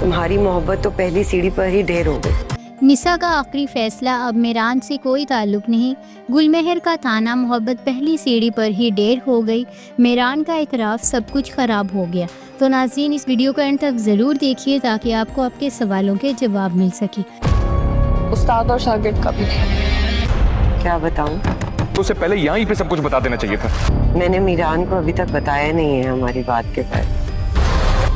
तुम्हारी मोहब्बत तो पहली सीढ़ी पर ही ढेर हो गई। निसा का आखिरी फैसला, अब मेरान से कोई ताल्लुक नहीं। गुलमहर का ताना, मोहब्बत पहली सीढ़ी पर ही ढेर हो गई। मेरान का इतराफ़, सब कुछ ख़राब हो गया। तो नाज़रीन, इस वीडियो को एंड तक ज़रूर देखिए ताकि आपको आपके सवालों के जवाब मिल सके। उस्ताद और शागिर्द का भी क्या बताऊं? तो उससे पहले यहीं पे सब कुछ बता देना चाहिए था। मैंने मीरान को अभी तक बताया नहीं है हमारी बात के बाद।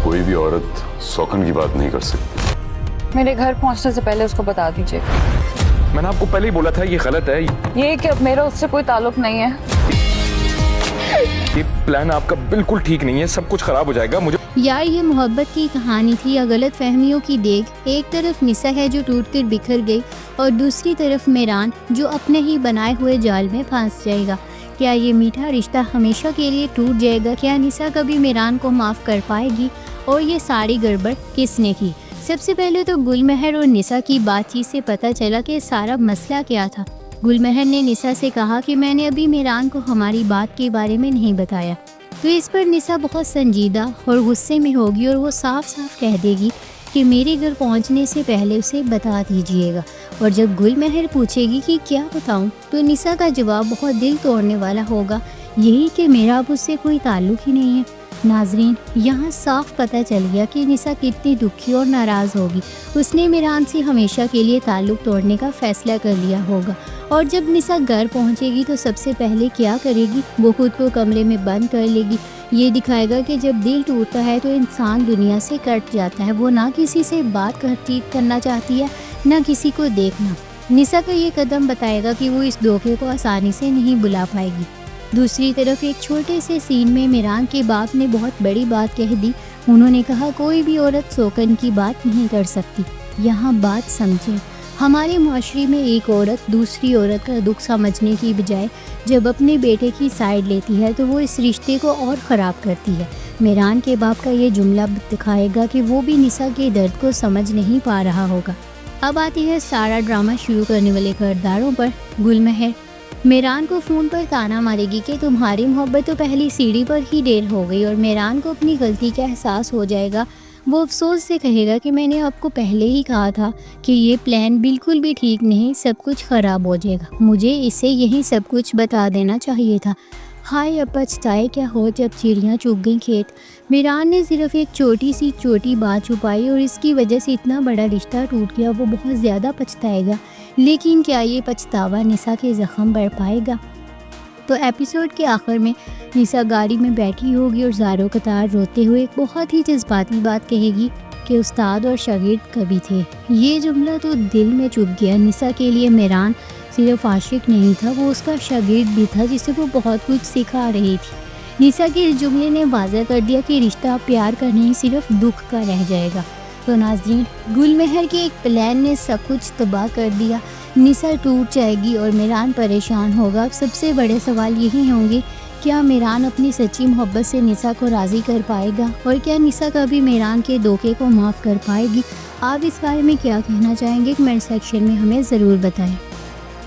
कोई भी औरत शौकन की बात नहीं कर सकती। मेरे घर पहुंचने से पहले उसको बता दीजिए। मैंने आपको पहले ही बोला था ये गलत है। ये कि अब मेरा उससे कोई ताल्लुक नहीं है। ये प्लान आपका बिल्कुल ठीक नहीं है, सब कुछ खराब हो जाएगा। मुझे यार, ये मोहब्बत की कहानी थी या गलत फहमियों की देख? एक तरफ निसा है जो टूट कर बिखर गई और दूसरी तरफ मेरान जो अपने ही बनाए हुए जाल में फंस जाएगा। क्या ये मीठा रिश्ता हमेशा के लिए टूट जाएगा? क्या निसा कभी मेरान को माफ़ कर पाएगी? और ये सारी गड़बड़ किसने की? सबसे पहले तो गुलमहर और निसा की बातचीत से पता चला कि सारा मसला क्या था। गुलमहर ने निसा से कहा कि मैंने अभी मेरान को हमारी बात के बारे में नहीं बताया। तो इस पर निसा बहुत संजीदा और गुस्से में होगी और वो साफ साफ कह देगी कि मेरे घर पहुंचने से पहले उसे बता दीजिएगा। और जब गुलमहर पूछेगी कि क्या बताऊं, तो निसा का जवाब बहुत दिल तोड़ने वाला होगा, यही कि मेरा अब उससे कोई ताल्लुक ही नहीं है। नाजरीन, यहाँ साफ पता चल गया कि निसा कितनी दुखी और नाराज़ होगी। उसने मेरान से हमेशा के लिए ताल्लुक तोड़ने का फैसला कर लिया होगा। और जब निसा घर पहुँचेगी तो सबसे पहले क्या करेगी? वो खुद को कमरे में बंद कर लेगी। ये दिखाएगा कि जब दिल टूटता है तो इंसान दुनिया से कट जाता है। वो ना किसी से बात करना चाहती है, ना किसी को देखना। निसा का ये कदम बताएगा कि वो इस धोखे को आसानी से नहीं भुला पाएगी। दूसरी तरफ एक छोटे से सीन में मेरान के बाप ने बहुत बड़ी बात कह दी। उन्होंने कहा कोई भी औरत शौकन की बात नहीं कर सकती। यहाँ बात समझें, हमारे माशरे में एक औरत दूसरी औरत का दुख समझने की बजाय जब अपने बेटे की साइड लेती है तो वो इस रिश्ते को और ख़राब करती है। मेरान के बाप का ये जुमला दिखाएगा कि वो भी निसा के दर्द को समझ नहीं पा रहा होगा। अब आती है सारा ड्रामा शुरू करने वाले किरदारों पर। गुलमहर मेरान को फ़ोन पर ताना मारेगी कि तुम्हारी मोहब्बत तो पहली सीढ़ी पर ही ढेर हो गई। और मेरान को अपनी गलती का एहसास हो जाएगा। वो अफसोस से कहेगा कि मैंने आपको पहले ही कहा था कि ये प्लान बिल्कुल भी ठीक नहीं, सब कुछ ख़राब हो जाएगा। मुझे इसे यही सब कुछ बता देना चाहिए था। हाय, अब पछताए क्या हो जब चिड़ियाँ चुग गई खेत। मेरान ने सिर्फ एक छोटी बात छुपाई और इसकी वजह से इतना बड़ा रिश्ता टूट गया। वो बहुत ज़्यादा पछताएगा, लेकिन क्या ये पछतावा निसा के ज़ख्म भर पाएगा? तो एपिसोड के आखिर में निसा गाड़ी में बैठी होगी और ज़ारो कतार रोते हुए एक बहुत ही जज्बाती बात कहेगी कि उस्ताद और शागिर्द कभी थे। ये जुमला तो दिल में चुभ गया। निसा के लिए मेरान सिर्फ आशिक नहीं था, वो उसका शागिर्द भी था जिसे वो बहुत कुछ सिखा रही थी। निसा के इस जुमले ने वाज़ह कर दिया कि रिश्ता प्यार का नहीं, सिर्फ दुख का रह जाएगा। तो नाज़रीन, गुलमहर के एक प्लान ने सब कुछ तबाह कर दिया। निसा टूट जाएगी और मेरान परेशान होगा। अब सबसे बड़े सवाल यही होंगे, क्या मेरान अपनी सच्ची मोहब्बत से निसा को राज़ी कर पाएगा? और क्या निसा कभी मेरान के धोखे को माफ़ कर पाएगी? आप इस बारे में क्या कहना चाहेंगे? कमेंट सेक्शन में हमें ज़रूर बताएं।